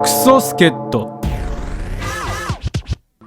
クソ助っ人。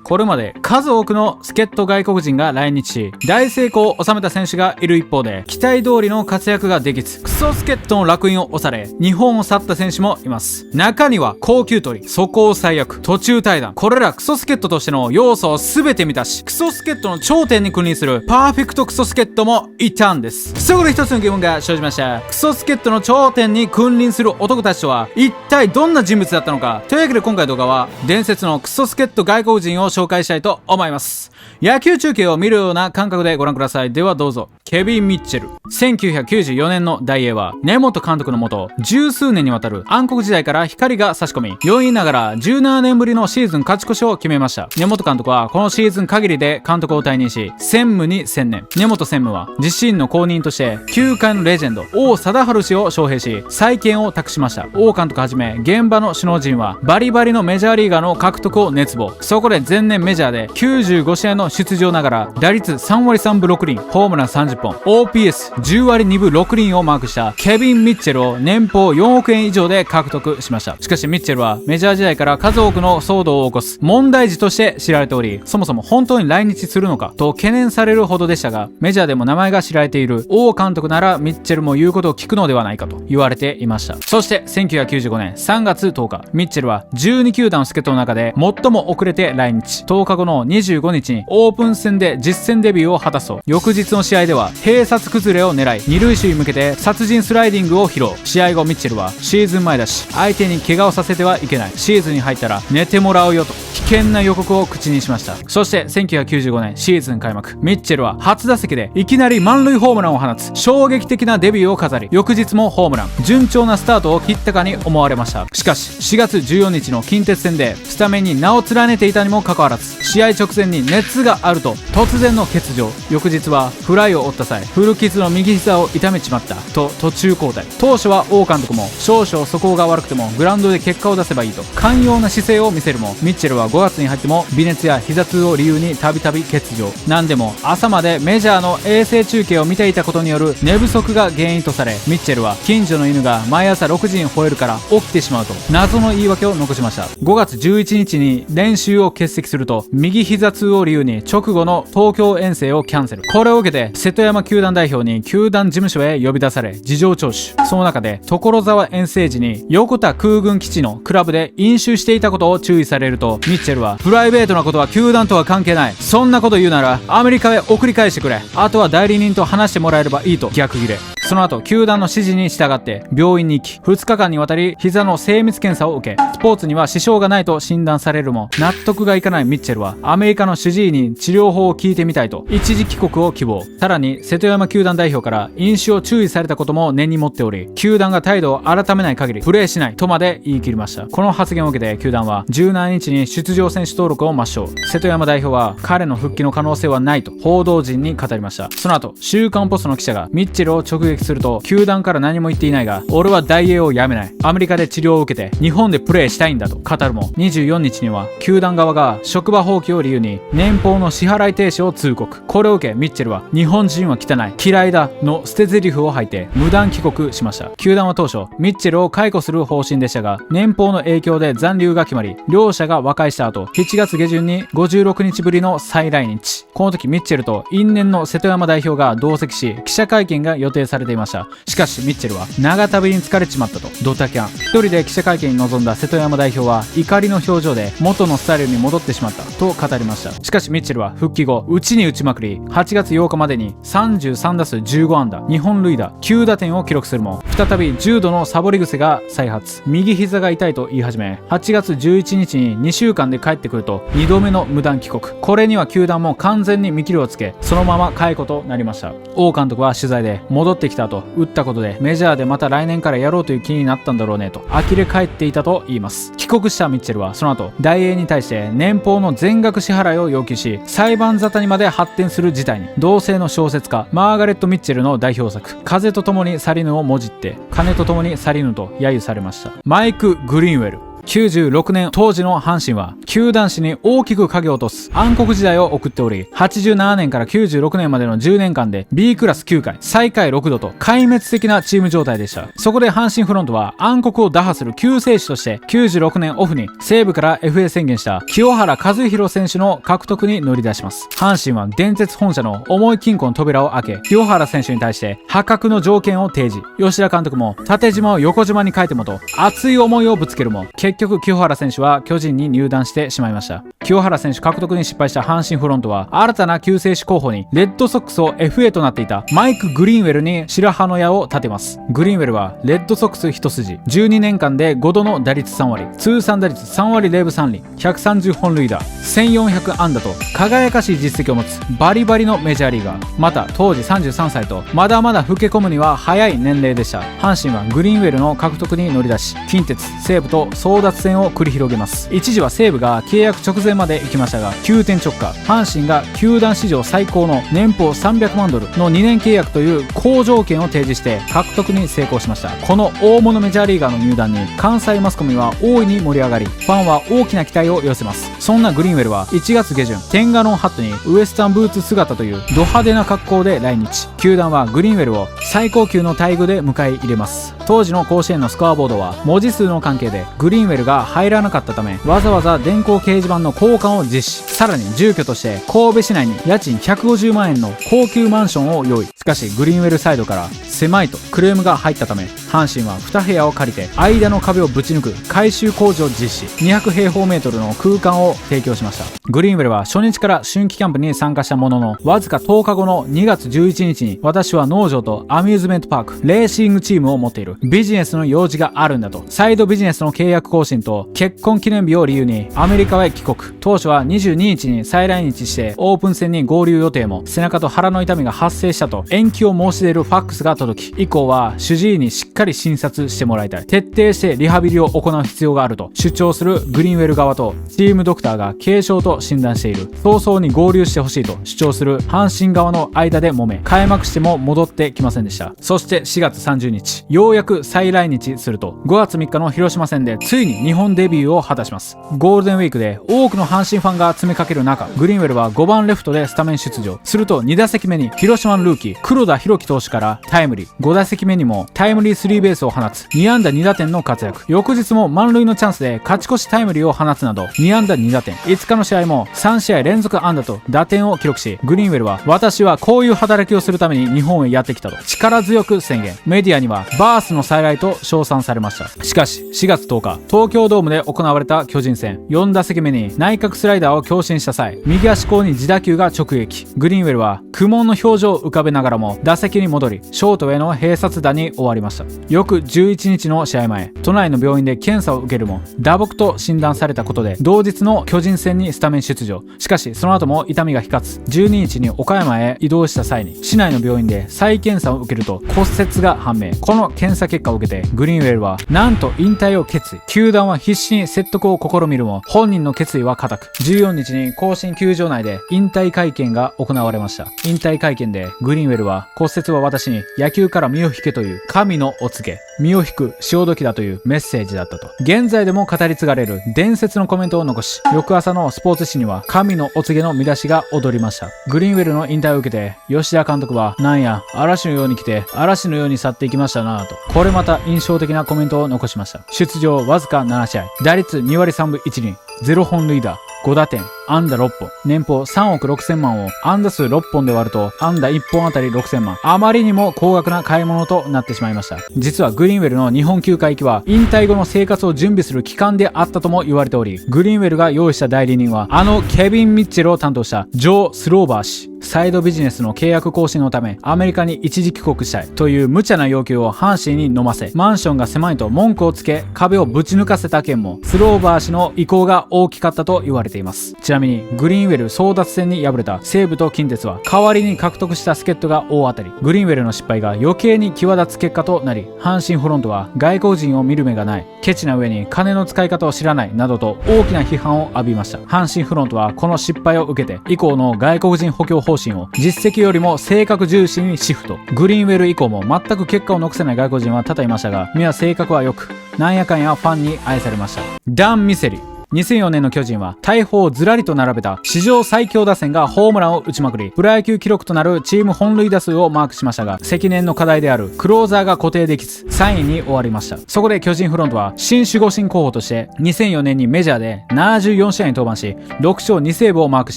これまで数多くの助っ人外国人が来日し、大成功を収めた選手がいる一方で、期待通りの活躍ができず、クソ助っ人の烙印を押され、日本を去った選手もいます。中には、高級取り、素行最悪、途中退団、これらクソ助っ人としての要素を全て満たし、クソ助っ人の頂点に君臨するパーフェクトクソ助っ人もいたんです。そこで一つの疑問が生じました。クソ助っ人の頂点に君臨する男たちとは、一体どんな人物だったのか。というわけで今回の動画は、伝説のクソ助っ人外国人を紹介したいと思います。野球中継を見るような感覚でご覧ください。ではどうぞ。ケビン・ミッチェル。1994年のダイエーは、根本監督のもと、十数年にわたる暗黒時代から光が差し込み、4位ながら17年ぶりのシーズン勝ち越しを決めました。根本監督は、このシーズン限りで監督を退任し、専務に専念。根本専務は、自身の後任として、球界のレジェンド、王貞治氏を招聘し、再建を託しました。王監督はじめ、現場の首脳陣は、バリバリのメジャーリーガーの獲得を熱望。そこで前年メジャーで、95試合の出場ながら打率3割3分6厘、ホームラン30本、OPS10 割2分6厘をマークしたケビン・ミッチェルを年俸4億円以上で獲得しました。しかしミッチェルはメジャー時代から数多くの騒動を起こす問題児として知られており、そもそも本当に来日するのかと懸念されるほどでしたが、メジャーでも名前が知られている王監督ならミッチェルも言うことを聞くのではないかと言われていました。そして1995年3月10日、ミッチェルは12球団の助っ人の中で最も遅れて来日。10日後の25日にオープン戦で実戦デビューを果たすと、翌日の試合では併殺崩れを狙い、二塁手に向けて殺人スライディングを披露。試合後ミッチェルは、シーズン前だし相手に怪我をさせてはいけない、シーズンに入ったら寝てもらうよと危険な予告を口にしました。そして1995年シーズン開幕、ミッチェルは初打席でいきなり満塁ホームランを放つ衝撃的なデビューを飾り、翌日もホームラン。順調なスタートを切ったかに思われました。しかし4月14日の近鉄戦でスタメンに名を連ねていたにもかかわらず、試合直前に熱があると突然の欠場。翌日はフライを折った際、古傷の右膝を痛めちまったと途中交代。当初は王監督も少々素行が悪くてもグラウンドで結果を出せばいいと寛容な姿勢を見せるも、ミッチェルは5月に入っても微熱や膝痛を理由にたびたび欠場。何でも朝までメジャーの衛星中継を見ていたことによる寝不足が原因とされ、ミッチェルは近所の犬が毎朝6時に吠えるから起きてしまうと謎の言い訳を残しました。5月11日に練習を欠席すると、右膝痛を理由に直後の東京遠征をキャンセル。これを受けて瀬戸山球団代表に球団事務所へ呼び出され事情聴取。その中で所沢遠征時に横田空軍基地のクラブで飲酒していたことを注意されると、ミッチェルは、プライベートなことは球団とは関係ない、そんなこと言うならアメリカへ送り返してくれ、あとは代理人と話してもらえればいいと逆ギレ。その後球団の指示に従って病院に行き、2日間にわたり膝の精密検査を受け、スポーツには支障がないと診断されるも納得がいかないミッチェルは、アメリカの主治医に治療法を聞いてみたいと一時帰国を希望。さらに瀬戸山球団代表から飲酒を注意されたことも根に持っており、球団が態度を改めない限りプレーしないとまで言い切りました。この発言を受けて球団は17日に出場選手登録を抹消。瀬戸山代表は彼の復帰の可能性はないと報道陣に語りました。その後週刊ポストの記者がミッチェルを直撃すると、球団から何も言っていないが俺はダイエーを辞めない、アメリカで治療を受けて日本でプレーしたいんだと語るも、24日には球団側が職場放棄を理由に年俸の支払い停止を通告。これを受けミッチェルは、日本人は汚い、嫌いだの捨て台詞を吐いて無断帰国しました。球団は当初ミッチェルを解雇する方針でしたが、年俸の影響で残留が決まり、両者が和解した後7月下旬に56日ぶりの再来日。この時ミッチェルと因縁の瀬戸山代表が同席し、記者会見が予定されていました。しかしミッチェルは長旅に疲れちまったとドタキャン。一人で記者会見に臨んだ瀬戸山代表は怒りの表情で元のスタイルに戻ってしまったと語りました。しかしミッチェルは復帰後打ちに打ちまくり、8月8日までに33打数15安打、2本塁打、9打点を記録するも、再び重度のサボり癖が再発。右膝が痛いと言い始め、8月11日に2週間で帰ってくると2度目の無断帰国。これには球団も完全に見切りをつけ、そのまま解雇となりました。王監督は取材で、戻ってきた後打ったことでメジャーでまた来年からやろうという気になったんだろうねと呆れ返っていたと言います。帰国したミッチェルはその後ダイエーに対して年俸の全額支払いを要求し、裁判沙汰にまで発展する事態に。同性の小説家マーガレット・ミッチェルの代表作風と共に去りぬをもじって金と共に去りぬと揶揄されました。マイク・グリーンウェル。96年当時の阪神は球団史に大きく影を落とす暗黒時代を送っており、87年から96年までの10年間で B クラス9回、最下位6度と壊滅的なチーム状態でした。そこで阪神フロントは暗黒を打破する救世主として96年オフに西武から FA 宣言した清原和博選手の獲得に乗り出します。阪神は電鉄本社の重い金庫の扉を開け、清原選手に対して破格の条件を提示。吉田監督も縦縞を横縞に変えてもと熱い思いをぶつけるも、結局清原選手は巨人に入団してしまいました。清原選手獲得に失敗した阪神フロントは新たな救世主候補にレッドソックスを FA となっていたマイク・グリーンウェルに白羽の矢を立てます。グリーンウェルはレッドソックス一筋、12年間で5度の打率3割、通算打率3割0分3厘、130本塁打、1400安打と輝かしい実績を持つバリバリのメジャーリーガー。また当時33歳とまだまだ老け込むには早い年齢でした。阪神はグリーンウェルの獲得に乗り出し、近鉄、西武と争奪戦を繰り広げます。一時は西武が契約直前まで行きましたが、急転直下、阪神が球団史上最高の年俸300万ドルの2年契約という好条件を提示して獲得に成功しました。この大物メジャーリーガーの入団に関西マスコミは大いに盛り上がり、ファンは大きな期待を寄せます。そんなグリーンウェルは1月下旬、テンガロンハットにウエスタンブーツ姿というド派手な格好で来日。球団はグリーンウェルを最高級の待遇で迎え入れます。当時の甲子園のスコアボードは文字数の関係でグリーンウェルが入らなかったため、わざわざ電光掲示板の交換を実施。さらに住居として神戸市内に家賃150万円の高級マンションを用意。しかしグリーンウェルサイドから狭いとクレームが入ったため、阪神は2部屋を借りて間の壁をぶち抜く改修工事を実施。200平方メートルの空間を提供しました。グリーンウェルは初日から春季キャンプに参加したものの、わずか10日後の2月11日に、私は農場とアミューズメントパーク、レーシングチームを持っている。ビジネスの用事があるんだと、サイドビジネスの契約更新と結婚記念日を理由にアメリカへ帰国。当初は22日に再来日してオープン戦に合流予定も、背中と腹の痛みが発生したと延期を申し出るファックスが届き、以降は主治医にしっかり診察してもらいたい、徹底してリハビリを行う必要があると主張するグリーンウェル側と、チームドクターが軽症と診断している、早々に合流してほしいと主張する阪神側の間で揉め、開幕しても戻ってきませんでした。そして4月30日、ようやく再来日すると、5月3日の広島戦でついに日本デビューを果たします。ゴールデンウィークで多くの阪神ファンが詰めかける中、グリーンウェルは5番レフトでスタメン出場すると、2打席目に広島のルーキー黒田博樹投手からタイムリー、5打席目にもタイムリースリーベースを放つ2安打2打点の活躍。翌日も満塁のチャンスで勝ち越しタイムリーを放つなど2安打2打点。5日の試合も3試合連続安打と打点を記録し、グリーンウェルは私はこういう働きをするために日本へやってきたと力強く宣言。メディアにはバースの再来と称賛されました。しかし4月10日、東京ドームで行われた巨人戦、4打席目に内角スライダーを強振した際、右足甲に自打球が直撃。グリーンウェルは苦悶の表情を浮かべながらも打席に戻り、ショートへの併殺打に終わりました。翌11日の試合前、都内の病院で検査を受けるも打撲と診断されたことで、同日の巨人戦にスタメン出場。しかしその後も痛みが引かず、12日に岡山へ移動した際に市内の病院で再検査を受けると骨折が判明。この検査結果を受けてグリーンウェルはなんと引退を決意。球団は必死に説得を試みるも、本人の決意は固く、14日に甲子園球場内で引退会見が行われました。引退会見でグリーンウェルは、骨折は私に野球から身を引けという神のお告げ、身を引く潮時だというメッセージだったと現在でも語り継がれる伝説のコメントを残し、翌朝のスポーツ紙には神のお告げの見出しが躍りました。グリーンウェルの引退を受けて吉田監督は、なんや嵐のように来て嵐のように去っていきましたなぁと、これまた印象的なコメントを残しました。出場わずか7試合、打率2割3分1厘、0本塁打、5打点、安打6本、年俸3億6千万を安打数6本で割ると安打1本あたり6千万。あまりにも高額な買い物となってしまいました。実はグリーンウェルの日本球界行きは引退後の生活を準備する期間であったとも言われており、グリーンウェルが用意した代理人はあのケビン・ミッチェルを担当したジョー・スローバー氏。サイドビジネスの契約更新のためアメリカに一時帰国したいという無茶な要求を阪神に飲ませ、マンションが狭いと文句をつけ壁をぶち抜かせた件もスローバー氏の意向が大きかったと言われています。ちなみにグリーンウェル争奪戦に敗れた西武と近鉄は代わりに獲得した助っ人が大当たり。グリーンウェルの失敗が余計に際立つ結果となり、阪神フロントは外国人を見る目がない、ケチな上に金の使い方を知らないなどと大きな批判を浴びました。阪神フロントはこの失敗を受けて以降の外国人補強方方針を実績よりも性格重視にシフト。グリーンウェル以降も全く結果を残せない外国人は多々いましたが、皆性格は良く、なんやかんやファンに愛されました。ダン・ミセリ。2004年の巨人は大砲をずらりと並べた史上最強打線がホームランを打ちまくり、プロ野球記録となるチーム本塁打数をマークしましたが、積年の課題であるクローザーが固定できず3位に終わりました。そこで巨人フロントは新守護神候補として2004年にメジャーで74試合に登板し6勝2セーブをマークし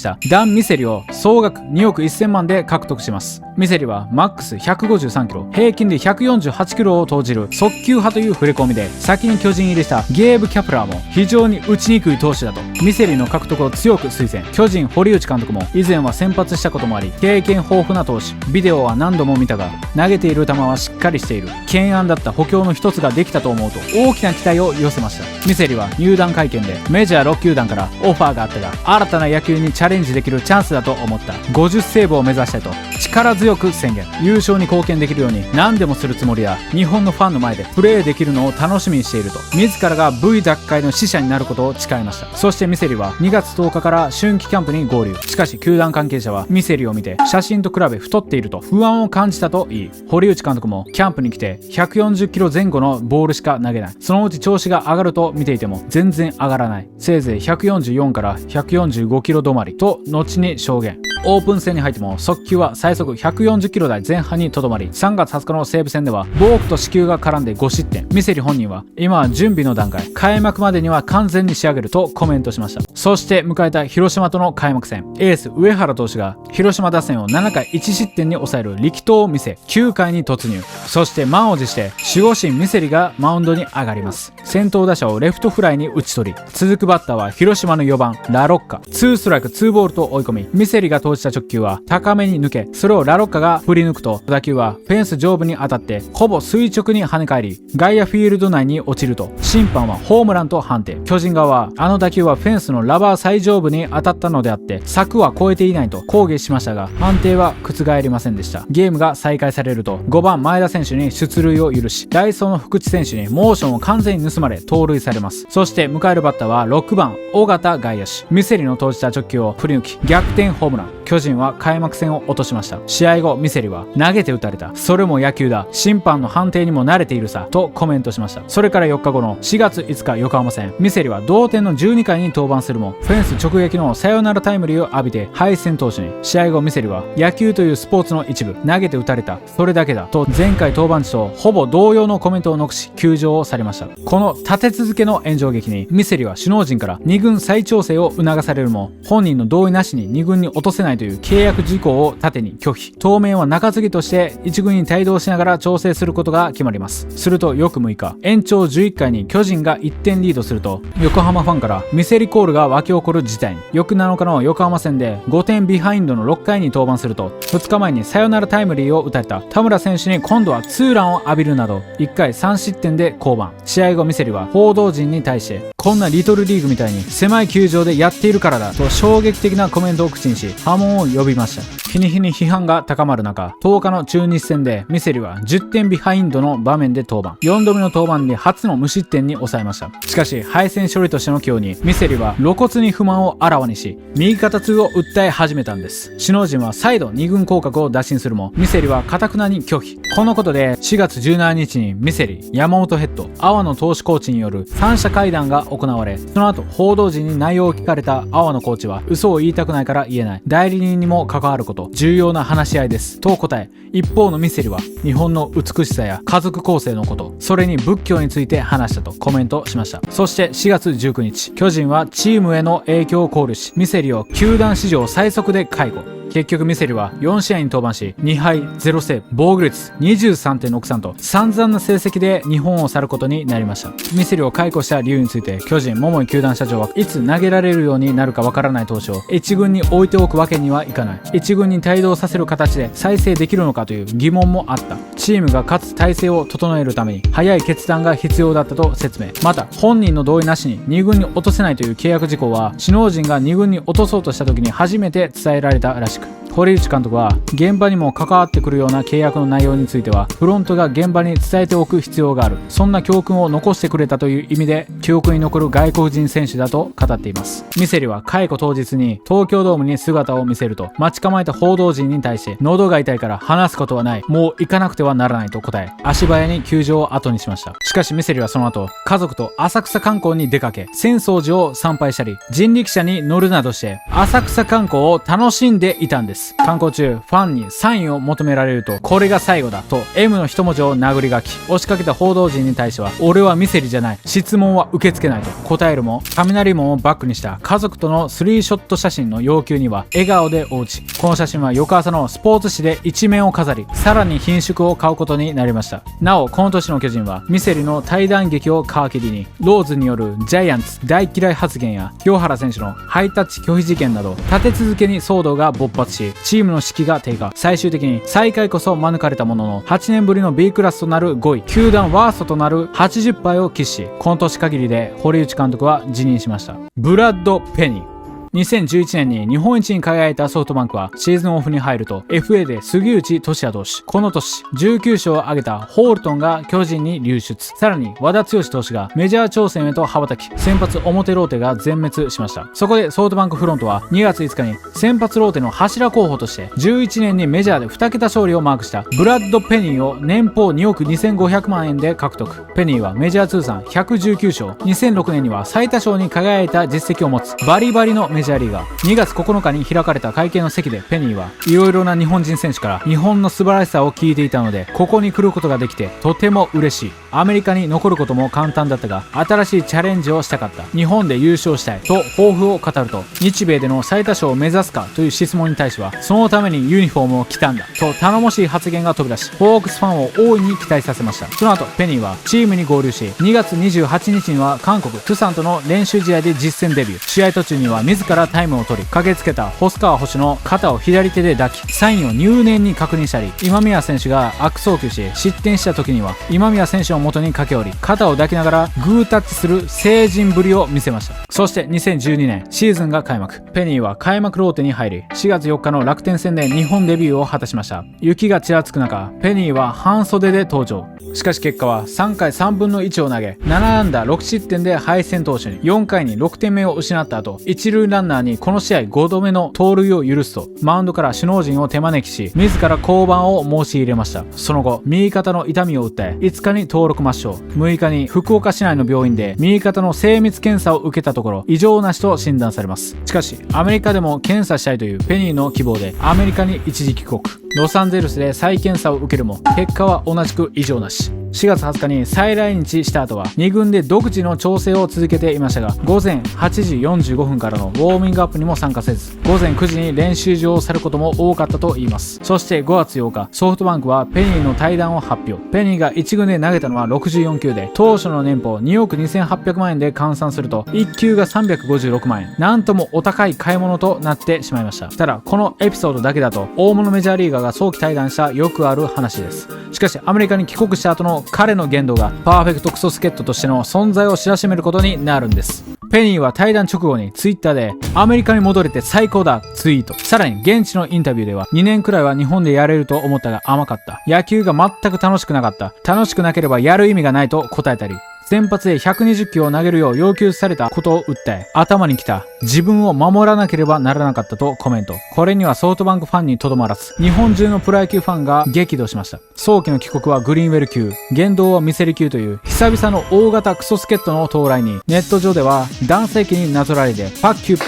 たダン・ミセリを総額2億1000万で獲得します。ミセリはマックス153キロ、平均で148キロを投じる速球派という触れ込みで、先に巨人入りしたゲーブ・キャプラーも非常に打ちにくい投手だとミセリの獲得を強く推薦。巨人堀内監督も以前は先発したこともあり経験豊富な投手、ビデオは何度も見たが投げている球はしっかりしている、懸案だった補強の一つができたと思うと大きな期待を寄せました。ミセリは入団会見でメジャー6球団からオファーがあったが新たな野球にチャレンジできるチャンスだと思った、50セーブを目指したいと力強く宣言。優勝に貢献できるように何でもするつもりだ、日本のファンの前でプレーできるのを楽しみにしていると自らが V 奪回の使者になることを誓いました。そしてミセリは2月10日から春季キャンプに合流。しかし球団関係者はミセリを見て写真と比べ太っていると不安を感じたといい、堀内監督もキャンプに来て140キロ前後のボールしか投げない、そのうち調子が上がると見ていても全然上がらない、せいぜい144から145キロ止まりと後に証言。オープン戦に入っても速球は最速140キロ台前半にとどまり、3月20日の西武戦ではボークと四球が絡んで5失点。ミセリ本人は今は準備の段階、開幕までには完全に仕上げるとコメントしました。そして迎えた広島との開幕戦、エース上原投手が広島打線を7回1失点に抑える力投を見せ9回に突入。そして満を持して守護神ミセリがマウンドに上がります。先頭打者をレフトフライに打ち取り、続くバッターは広島の4番ラロッカ。2ストライク2ボールと追い込み、ミセリが投じた直球は高めに抜け、それをラロッカが振り抜くと打球はフェンス上部に当たってほぼ垂直に跳ね返り外野フィールド内に落ちると審判はホームランと判定。巨人側はあの打球はフェンスのラバー最上部に当たったのであって柵は越えていないと抗議しましたが、判定は覆りませんでした。ゲームが再開されると5番前田選手に出塁を許し、ダイソーの福地選手にモーションを完全に盗まれ盗塁されます。そして迎えるバッターは6番尾形外野手。ミセリの投じた直球を振り抜き逆転ホームラン。巨人は開幕戦を落としました。試合後ミセリは投げて打たれた、それも野球だ、審判の判定にも慣れているさとコメントしました。それから4日後の4月5日横浜戦、ミセリは同点の12回に登板するもフェンス直撃のサヨナラタイムリーを浴びて敗戦投手に。試合後ミセリは野球というスポーツの一部、投げて打たれた、それだけだと前回登板時とほぼ同様のコメントを残し球場を去りました。この立て続けの炎上劇にミセリは首脳陣から2軍再調整を促されるも本人の同意なしに2軍に落とせないという契約事項を盾に拒否。当面は中継ぎとして1軍に帯同しながら調整することが決まります。すると翌6日延長11回に巨人が1点リードすると横浜ファンからミセリコールが沸き起こる事態に。翌7日の横浜戦で5点ビハインドの6回に登板すると2日前にサヨナラタイムリーを打たれた田村選手に今度はツーランを浴びるなど1回3失点で降板。試合後ミセリは報道陣に対してこんなリトルリーグみたいに狭い球場でやっているからだと衝撃的なコメントを口にし波紋を呼びました。日に日に批判が高まる中、10日の中日戦でミセリは10点ビハインドの場面で登板。4度目の登板で初の無失点に抑えました。しかし敗戦処理としての今日にミセリは露骨に不満をあらわにし右肩痛を訴え始めたんです。首脳陣は再度2軍降格を打診するもミセリは堅くなに拒否。このことで4月17日にミセリ、山本ヘッド、阿波野投手コーチによる三者会談が行われ、その後報道陣に内容を聞かれた阿波野コーチは嘘を言いたくないから言えない、代理人にも関わること重要な話し合いですと答え、一方のミセリは日本の美しさや家族構成のこと、それに仏教について話したとコメントしました。そして4月19日巨人はチームへの影響を考慮しミセリを球団史上最速で解雇。結局ミセリは4試合に登板し2敗0セーブ、防御率 23.63 と散々な成績で日本を去ることになりました。ミセリを解雇した理由について巨人桃井球団社長はいつ投げられるようになるかわからない投手を1軍に置いておくわけにはいかない、1軍に帯同させる形で再生できるのかという疑問もあった、チームが勝つ体制を整えるために早い決断が必要だったと説明。また本人の同意なしに2軍に落とせないという契約事項は首脳陣が2軍に落とそうとした時に初めて伝えられたらしい。しく、堀内監督は現場にも関わってくるような契約の内容についてはフロントが現場に伝えておく必要がある、そんな教訓を残してくれたという意味で記憶に残る外国人選手だと語っています。ミセリは解雇当日に東京ドームに姿を見せると、待ち構えた報道陣に対して喉が痛いから話すことはない、もう行かなくてはならないと答え、足早に球場を後にしました。しかしミセリはその後家族と浅草観光に出かけ、浅草寺を参拝したり人力車に乗るなどして浅草観光を楽しんでいたんです。観光中ファンにサインを求められると、これが最後だと M の一文字を殴り書き、押しかけた報道陣に対しては俺はミセリじゃない、質問は受け付けないと答えるも、雷門をバックにした家族とのスリーショット写真の要求には笑顔で応じ、この写真は翌朝のスポーツ紙で一面を飾り、さらに品縮を買うことになりました。なおこの年の巨人はミセリの対談劇を皮切りにローズによるジャイアンツ大嫌い発言や清原選手のハイタッチ拒否事件など立て続けに騒動が勃発し、チームの士気が低下、最終的に最下位こそ免れたものの8年ぶりの B クラスとなる5位、球団ワーストとなる80敗を喫し、この年限りで堀内監督は辞任しました。ブラッド・ペニー。2011年に日本一に輝いたソフトバンクはシーズンオフに入ると FA で杉内俊也投手、この年19勝を挙げたホールトンが巨人に流出、さらに和田毅投手がメジャー挑戦へと羽ばたき、先発表ローテが全滅しました。そこでソフトバンクフロントは2月5日に先発ローテの柱候補として11年にメジャーで2桁勝利をマークしたブラッド・ペニーを年俸2億2500万円で獲得。ペニーはメジャー通算119勝、2006年には最多勝に輝いた実績を持つバリバリのメジャーリーガー。2月9日に開かれた会見の席でペニーはいろいろな日本人選手から日本の素晴らしさを聞いていたので、ここに来ることができてとても嬉しい、アメリカに残ることも簡単だったが新しいチャレンジをしたかった、日本で優勝したいと抱負を語ると、日米での最多勝を目指すかという質問に対してはそのためにユニフォームを着たんだと頼もしい発言が飛び出し、ホークスファンを大いに期待させました。その後ペニーはチームに合流し、2月28日には韓国プサンとの練習試合で実戦デビュー。試合途中には自らタイムを取り、駆けつけた細川捕手の肩を左手で抱き、サインを入念に確認したり、今宮選手が悪送球し失点した時には今宮選手の元に駆け寄り肩を抱きながらグータッチする成人ぶりを見せました。そして2012年シーズンが開幕、ペニーは開幕ローテに入り、4月4日の楽天戦で日本デビューを果たしました。雪がちらつく中、ペニーは半袖で登場。しかし結果は3回3分の1を投げ7安打6失点で敗戦投手に、4回に6点目を失った後一塁ランナーにこの試合5度目の盗塁を許すと、マウンドから首脳陣を手招きし自ら降板を申し入れました。その後右肩の痛みを訴え5日に登録抹消、6日に福岡市内の病院で右肩の精密検査を受けたところ異常なしと診断されます。しかしアメリカでも検査したいというペニーの希望でアメリカに一時帰国、ロサンゼルスで再検査を受けるも結果は同じく異常なし。4月20日に再来日した後は2軍で独自の調整を続けていましたが、午前8時45分からのウォーミングアップにも参加せず、午前9時に練習場を去ることも多かったといいます。そして5月8日、ソフトバンクはペニーの退団を発表。ペニーが1軍で投げたのは64球で、当初の年俸2億2800万円で換算すると1球が356万円、なんともお高い買い物となってしまいました。ただこのエピソードだけだと大物メジャーリーガーが早期退団したよくある話です。しかしアメリカに帰国した後の彼の言動がパーフェクトクソ助っ人としての存在を知らしめることになるんです。ペニーは退団直後にツイッターでアメリカに戻れて最高だツイート。さらに現地のインタビューでは2年くらいは日本でやれると思ったが甘かった、野球が全く楽しくなかった、楽しくなければやる意味がないと答えたり、先発で120球を投げるよう要求されたことを訴え、頭にきた自分を守らなければならなかったとコメント。これにはソフトバンクファンにとどまらず日本中のプロ野球ファンが激怒しました。早期の帰国はグリーンウェル級、言動はミセリ級という久々の大型クソ助っ人の到来に、ネット上では男性器になぞらえてパッキュ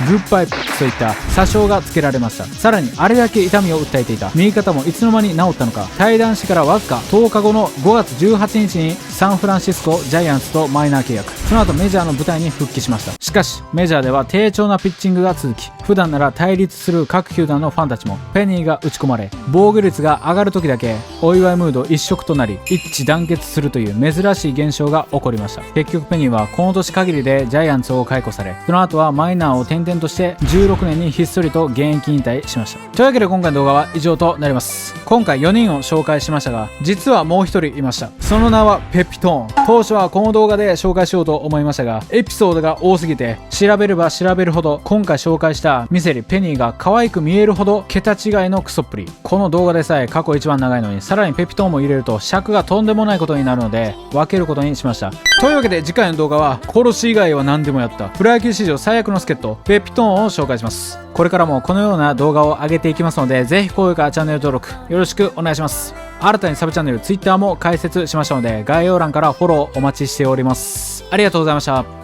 グッバイといった詐称が付けられました。さらにあれだけ痛みを訴えていた右肩もいつの間に治ったのか、退団してからわずか10日後の5月18日にサンフランシスコジャイアンツとマイナー契約、その後メジャーの舞台に復帰しました。しかしメジャーでは低調なピッチングが続き、普段なら対立する各球団のファンたちもペニーが打ち込まれ、防御率が上がる時だけお祝いムード一色となり一致団結するという珍しい現象が起こりました。結局ペニーはこの年限りでジャイアンツを解雇され、その後はマイナーを転転々として16年にひっそりと現役引退しました。というわけで今回の動画は以上となります。今回4人を紹介しましたが、実はもう1人いました。その名はペピトーン。当初はこの動画で紹介しようと思いましたが、エピソードが多すぎて調べれば調べるほど今回紹介したミセリペニーが可愛く見えるほど桁違いのクソっぷり。この動画でさえ過去一番長いのに、さらにペピトーンも入れると尺がとんでもないことになるので分けることにしました。というわけで次回の動画は殺し以外は何でもやったプロ野球史上最悪の助っ人ペピトーンを紹介します。これからもこのような動画を上げていきますので、ぜひ高評価チャンネル登録よろしくお願いします。新たにサブチャンネル Twitter も開設しましたので、概要欄からフォローお待ちしております。ありがとうございました。